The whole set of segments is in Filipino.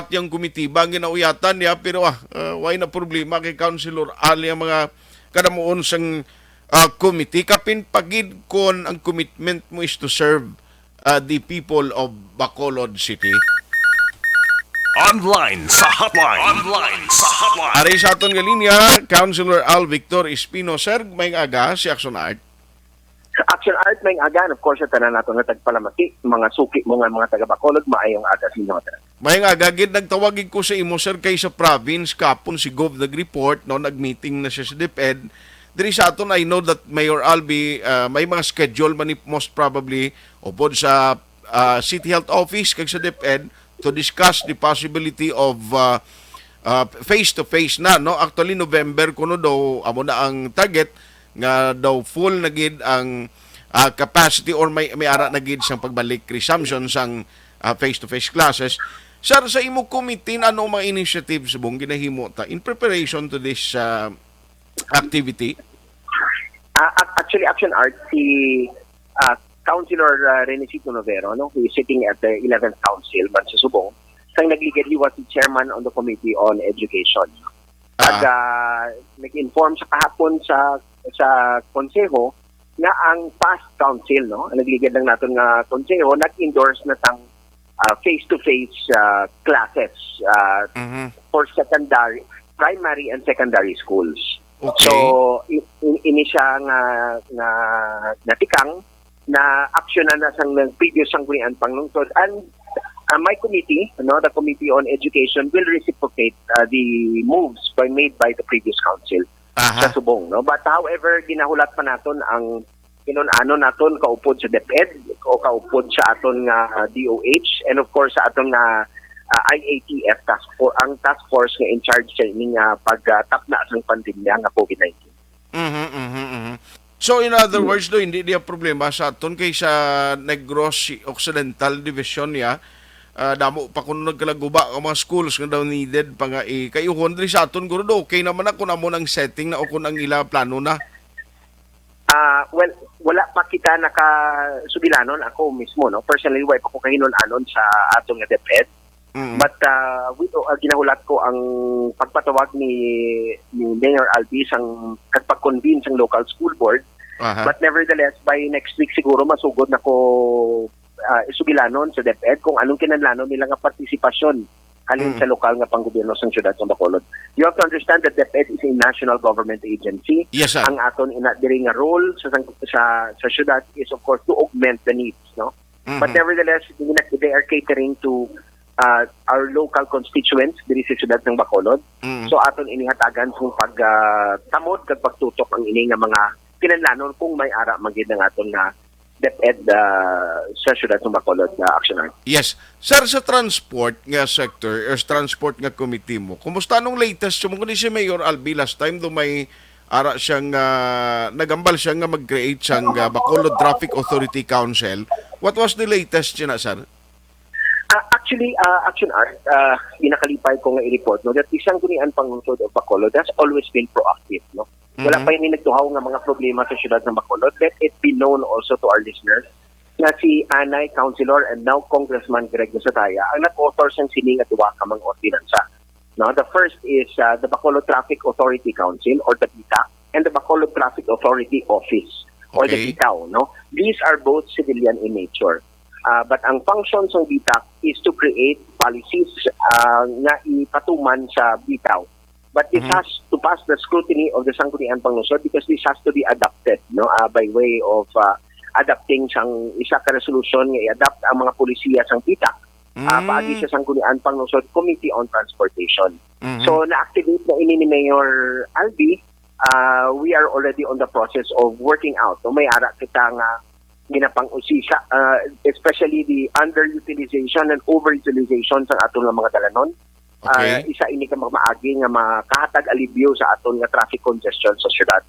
dapat yung komitiba ginauyatan niya pero why na problema kay Councilor Ali ang mga kadamuon sang committee kapin pagid kon ang commitment mo is to serve the people of Bacolod City. Online sa hotline. Online sa hotline. Ari sa aton nga linya, Councilor Al Victor Espino. Sir, may aga si Action Art. Action Art may aga, of course, tanan nato nga tagpalamati, mga suki mo nga mga taga Bacolod, maayong aga sa inyo. May aga, gid nagtawagin ko sa imo, sir, kay sa province, kapon si Gov nag-report, no, nag-meeting na siya sa DepEd. Diri sa aton, I know that Mayor Albi, may mga schedule man most probably, upod sa City Health Office, kag sa DepEd, to discuss the possibility of face-to-face na, no? Actually, November kuno daw, amo na ang target, nga daw full na gid ang capacity or may ara na gid sang pagbalik resumption sang face-to-face classes. Sir, sa imo committee, ano mga initiatives bong ginahimo ta in preparation to this activity? Actually, Action Art, si Councilor Renesito Novero, no, who is sitting at the 11th Council, man sa Subong, sang nagligid, he was the chairman on the Committee on Education. At nag-inform sa kahapon sa konseho nga ang past council, no, ang nagligid lang natin nga konseho, nag-endorse na tang face-to-face classes for primary and secondary schools. Okay. So, ini siya nga natikang na aksyon na sang previous sanggunian panglungsod, and my committee, the Committee on Education, will reciprocate the moves made by the previous council sa Subong, no. But however, ginahulat pa naton ang ano naton kaupod sa DepEd o kaupod sa aton nga DOH, and of course sa aton nga IATF ang task force nga in charge sa ining pagtap na sang pandemya nga COVID-19. So in other words, do hindi dia problema sa aton kay sa Negros Occidental Division niya, damo pa kuno nagkalaguba ang mga schools nga daw needed pa nga kayuhon diri sa aton guro do okay naman na kun amo ng setting na o kun ang ila plano na. Well, wala pa kita nakasubilanon ako mismo, no. Personally, wala pa ko kahinon-anon sa atong nga DepEd. But ginahulat ko ang pagpatawag ni Mayor Albi sang pag-convene sang local school board. But nevertheless, by next week siguro masugod na ko isubilanon sa DepEd kung anong kinahanglan nila nga partisipasyon halin sa lokal nga panggobyerno sa siyudad sa Bacolod. You have to understand that DepEd is a national government agency. Yes, sir. Ang aton diri nga role sa siyudad is of course to augment the needs, no. But nevertheless, they are catering to our local constituents diri sa siyudad ng Bacolod. So aton inihatagan kung pagtamod kag pagtutok ang ini nga mga kinahanglan kung may ara magid ng aton nga DepEd sa siyudad ng Bacolod Action Art. Yes. Sir, sa transport nga sector or transport nga committee mo, kumusta nung latest mo kundi si Mayor Albi last time do may ara siyang nagambal siya nga mag-create siyang Bacolod Traffic Authority Council. What was the latest niya, sir? Actually, Action Art, ginakalipay ko nga i-report, no, that isang gunian panglungsod of Bacolod has always been proactive, no. Wala pa yung nagtuhaw nga mga problema sa siyudad ng Bacolod. Let it be known also to our listeners na si Anay, Councilor, and now Congressman Greg Nosataya ang nag-author siyang sining at duwa ka mga ordinansa. No, the first is the Bacolod Traffic Authority Council or the BITA and the Bacolod Traffic Authority Office or the BITAO. No? These are both civilian in nature. But ang functions ng BITAC is to create policies nga ipatuman sa BITAO. But this has to pass the scrutiny of the Sangguniang Panglungsod because this has to be adopted, no, by way of adapting sang isa ka resolution nga i-adapt ang mga polisiya sang BITAC paagi sa Sangguniang Panglungsod Committee on Transportation. So na-activate na ini ni Mayor Albi. We are already on the process of working out. No, may ara kita nga ginapang-usisa, especially the underutilization and overutilization sa atong mga dalanon. Isa ini ka maagi nga makahatag alibyo sa aton nga traffic congestion sa syudad.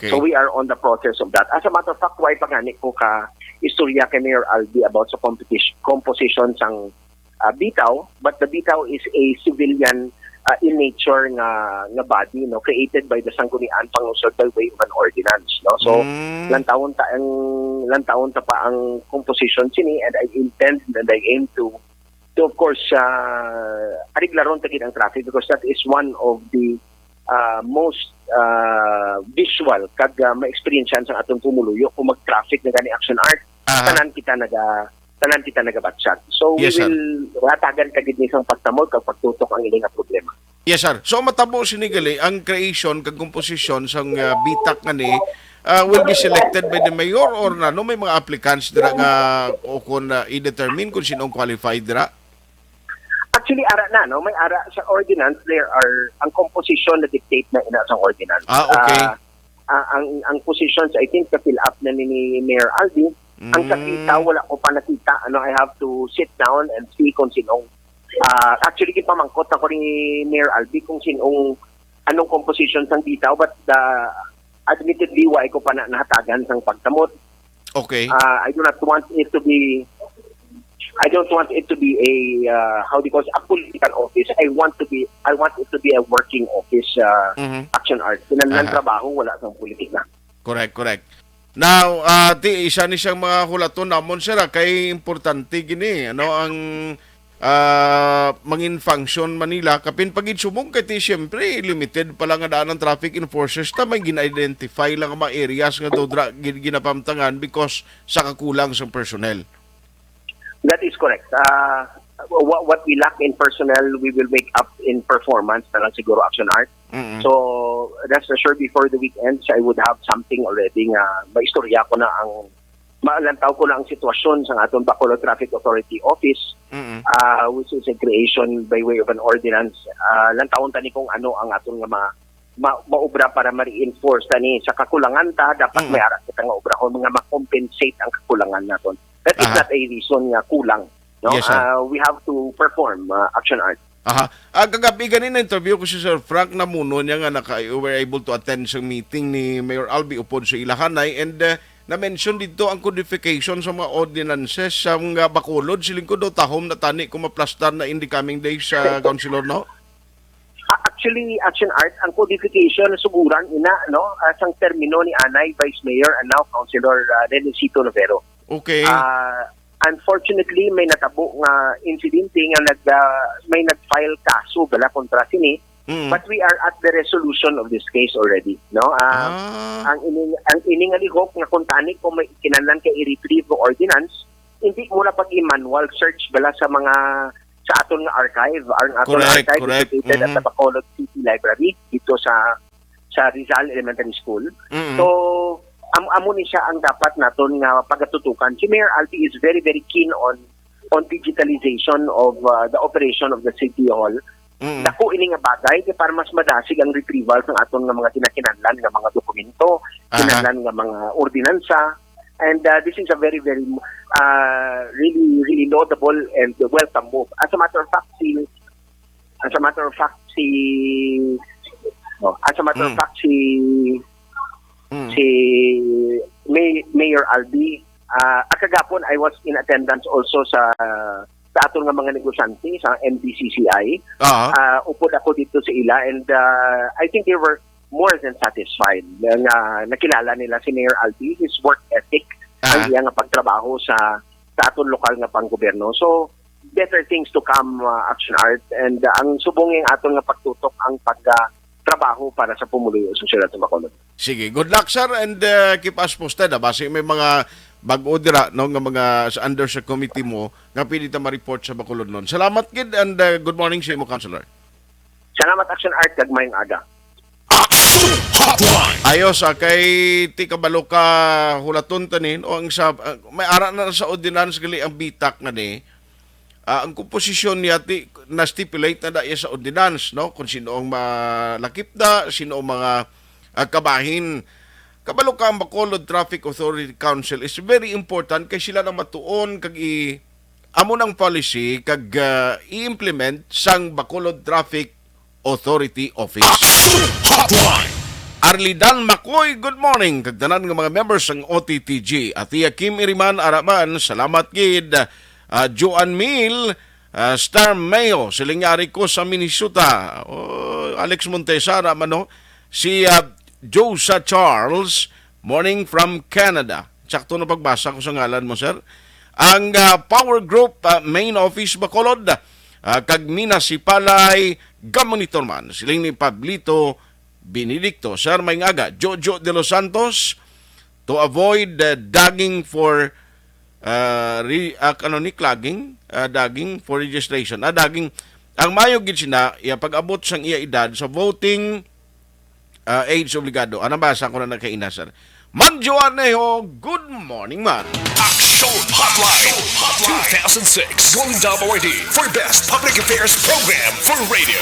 So we are on the process of that. As a matter of fact, why pangani ko ka istorya kay Mayor Albi about sa composition sang BITAO, but the BITAO is a civilian in nature nga body, no, created by the Sangguniang Panglungsod by way of an ordinance, no. So lantaon ta pa ang composition sini, and I intend and I aim to of course reglaron tagid ang traffic because that is one of the most visual kag ma-experiencean sa atong pumuluyo kung mag-traffic na gani action art. Aha. Tanan kita nagabatsyag. So Yes, we sir. will ratagan kagid ni isang pagtamod kag pagtutok ang ilang problema. Yes, sir. So, matabo sinigali, ang creation, kag komposisyon sa bitak nga ni, will be selected by the mayor or na, no, may mga applicants dira nga o kung i-determine kung sinong qualified dira? Actually, ara na, no? May ara sa ordinance, there are, ang composition na dictate na ina sa ordinance. Okay. Ang positions, I think, ka-fill up na ni Mayor Albi. Ang kakita, wala ko pa nakita. I have to sit down and see kung sinong, actually, pamangkot ako ni Mayor Albi kung sinong, anong composition sang bitaw, but admittedly, wala ko pa na nahatagan sang pagtamot. Okay. I don't want it to be a how do you call it, a political office. I want it to be a working office, action art. Kinanlan trabaho, wala sang politika. Correct. Now, isa ni siyang mga hulaton namon sir, kay importante gini, ang mangin function Manila, kapin pagid sumong kay siyempre limited pa lang nga daan ng traffic enforcers ta may gina-identify lang ang mga areas nga dodra ginapamtangan because sa kakulang sa personnel. That is correct. What we lack in personnel, we will make up in performance na lang siguro action art. So, rest assured before the weekends, I would have something already nga maistorya ko na maalantaw ko na ang sitwasyon sa atong Bacolod Traffic Authority Office, which is a creation by way of an ordinance. Lantawon tani kung ano ang atong nga maubra para ma-reinforce tani sa kakulangan ta, dapat may ara kita nga obra ko mga ma-compensate ang kakulangan naton. That is not a reason nga kulang. No? Yes, sir. We have to perform action art. Kagabi ganina interview ko si Sir Frank Namuno niya nga were able to attend sa meeting ni Mayor Albi upod sa Ilahanay and na-mention dito ang codification sa mga ordinances sa mga Bacolod. Siling ko daw tahom na tani kung maplastar na in the coming days sa Councilor, no? Actually, action art, ang codification suguran ina, no? Sang termino ni Anay, Vice Mayor, and now Councilor Renesito Novero. Okay. Unfortunately, may natabo nga insidente nga may nag-file kaso bala kontra sini. But we are at the resolution of this case already, no? Ang ining alihok nga kung tani kung may kinahanglan kay i-retrieve ng ordinance, hindi mo na pag-i-manual search bala sa mga sa aton nga archive, ang aton archive is located at the Bacolod City Library dito sa Rizal Elementary School. So amo ni siya ang dapat naton nga pagatutukan. Si Mayor Albi is very very keen on digitalization of the operation of the City Hall. Dako ini nga bagay kay para mas madasig ang retrieval ng aton nga mga kinakinahanglan nga mga dokumento, kinahanglan nga mga ordinansa. And this is a very very really laudable and welcome move. As a matter of fact, si Mayor Albi, kagapon I was in attendance also sa aton nga mga negosyante sa MDCCI. Upod ako dito sa ila and I think they were more than satisfied nga nakilala nila si Mayor Albi, his work ethic, ang iya nga pagtrabaho sa aton lokal nga panggobyerno. So better things to come, action art, and ang subonging aton nga pagtutok ang pagtrabaho para sa pumuluyo sa siyudad ng Bacolod. Sige, good luck sir and keep us posted. Base may mga bag-o dira no nga mga under sa committee mo nga pili ta ma-report sa Bacolod nun. Salamat kid and good morning sa imo, Councilor. Salamat action art kag mayong aga. Hotline. Ayos kay ti kabalo ka hulaton tanin o ang sa may ara na sa ordinance gali ang bitak nga ni ang komposisyon niya ti na stipulate na daya sa ordinance, no, kung sino ang malakip da, sino ang mga kabahin. Kabalo ka ang Bacolod Traffic Authority Council is very important kay sila na matuon kag amo ng policy kag i-implement sang Bacolod Traffic Authority Office. Hotline. Arlidan Makoy, good morning. Kagtanan ng mga members ng OTTG. At iya Kim Iriman Araman, salamat gid. Joan Mil, Star Mayo, silingyari ko sa Minnesota. Alex Montesa, Araman, si Josa Charles, morning from Canada. Sakto na pagbasa ko sa ngalan mo, sir. Ang Power Group Main Office Bacolod, kag Minas Sipalay Gamonitor man siling ni Pablito Benedicto. Sir, may ngaga Jojo de los Santos, to avoid dagging for dagging for registration. Dagging ang mayo gid sina iya pag-abot sang iya edad sa voting age obligado. Ano basa ko na nakaina, sir? Man Joaneho, good morning, man. Action Hotline 2006 DWID for Best Public Affairs Program for Radio.